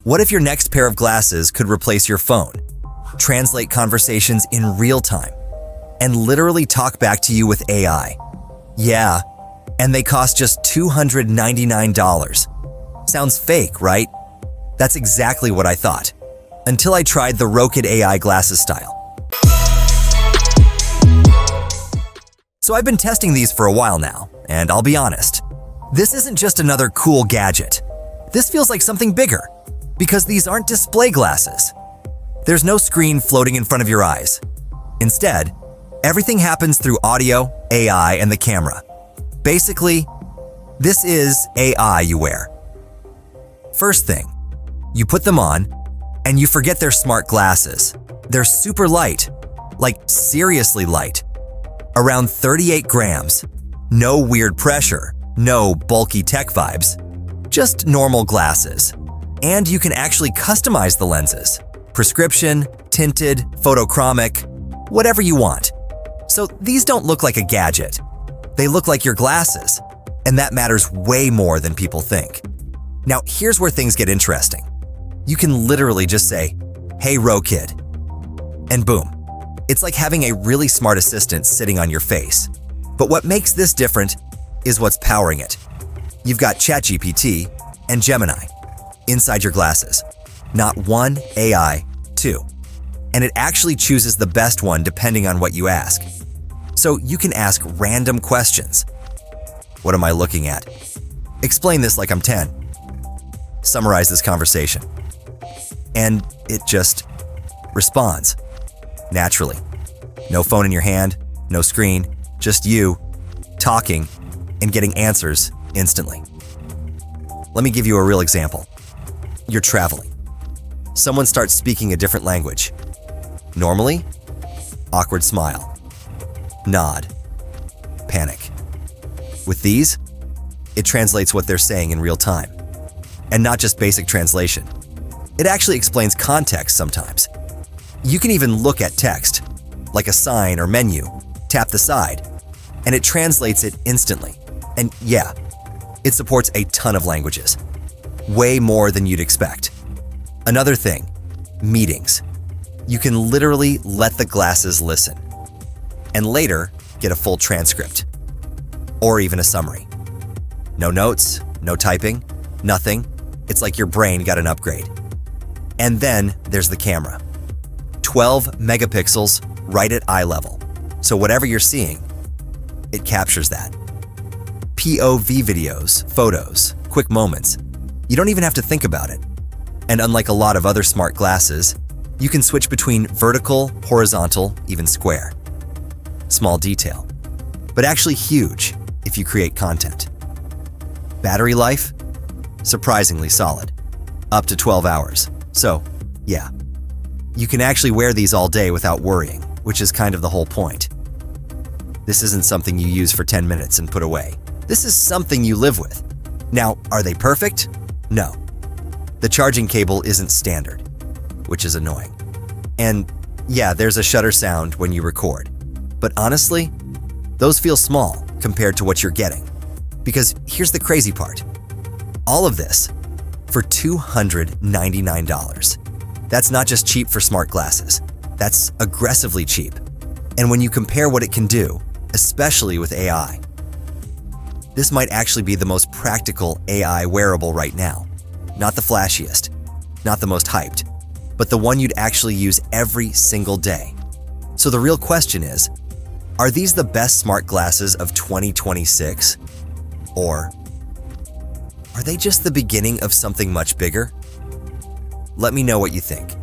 What if your next pair of glasses could replace your phone, translate conversations in real time, and literally talk back to you with AI? Yeah, and they cost just $299. Sounds fake, right? That's exactly what I thought, until I tried the Rokid AI glasses style. So I've been testing these for a while now, and I'll be honest, this isn't just another cool gadget. This feels like something bigger, because these aren't display glasses. There's no screen floating in front of your eyes. Instead, everything happens through audio, AI, and the camera. Basically, this is AI you wear. First thing, you put them on, and you forget they're smart glasses. They're super light, like seriously light. Around 38 grams, no weird pressure, no bulky tech vibes, just normal glasses. And you can actually customize the lenses. Prescription, tinted, photochromic, whatever you want. So these don't look like a gadget. They look like your glasses, and that matters way more than people think. Now here's where things get interesting. You can literally just say, "Hey Rokid," and boom. It's like having a really smart assistant sitting on your face. But what makes this different is what's powering it. You've got ChatGPT and Gemini inside your glasses. Not one AI, two. And it actually chooses the best one depending on what you ask. So you can ask random questions. What am I looking at? Explain this like I'm 10. Summarize this conversation. And it just responds. Naturally. No phone in your hand, no screen, just you, talking, and getting answers instantly. Let me give you a real example. You're traveling. Someone starts speaking a different language. Normally, awkward smile, nod, panic. With these, it translates what they're saying in real time. And not just basic translation. It actually explains context sometimes. You can even look at text, like a sign or menu, tap the side, and it translates it instantly. And yeah, it supports a ton of languages. Way more than you'd expect. Another thing, meetings. You can literally let the glasses listen, and later get a full transcript, or even a summary. No notes, no typing, nothing. It's like your brain got an upgrade. And then there's the camera. 12 megapixels right at eye level. So whatever you're seeing, it captures that. POV videos, photos, quick moments. You don't even have to think about it. And unlike a lot of other smart glasses, you can switch between vertical, horizontal, even square. Small detail, but actually huge if you create content. Battery life? Surprisingly solid. Up to 12 hours. So, yeah. You can actually wear these all day without worrying, which is kind of the whole point. This isn't something you use for 10 minutes and put away. This is something you live with. Now, are they perfect? No. The charging cable isn't standard, which is annoying. And yeah, there's a shutter sound when you record. But honestly, those feel small compared to what you're getting. Because here's the crazy part. All of this for $299. That's not just cheap for smart glasses. That's aggressively cheap. And when you compare what it can do, especially with AI, this might actually be the most practical AI wearable right now. Not the flashiest, not the most hyped, but the one you'd actually use every single day. So the real question is, are these the best smart glasses of 2026? Or are they just the beginning of something much bigger? Let me know what you think.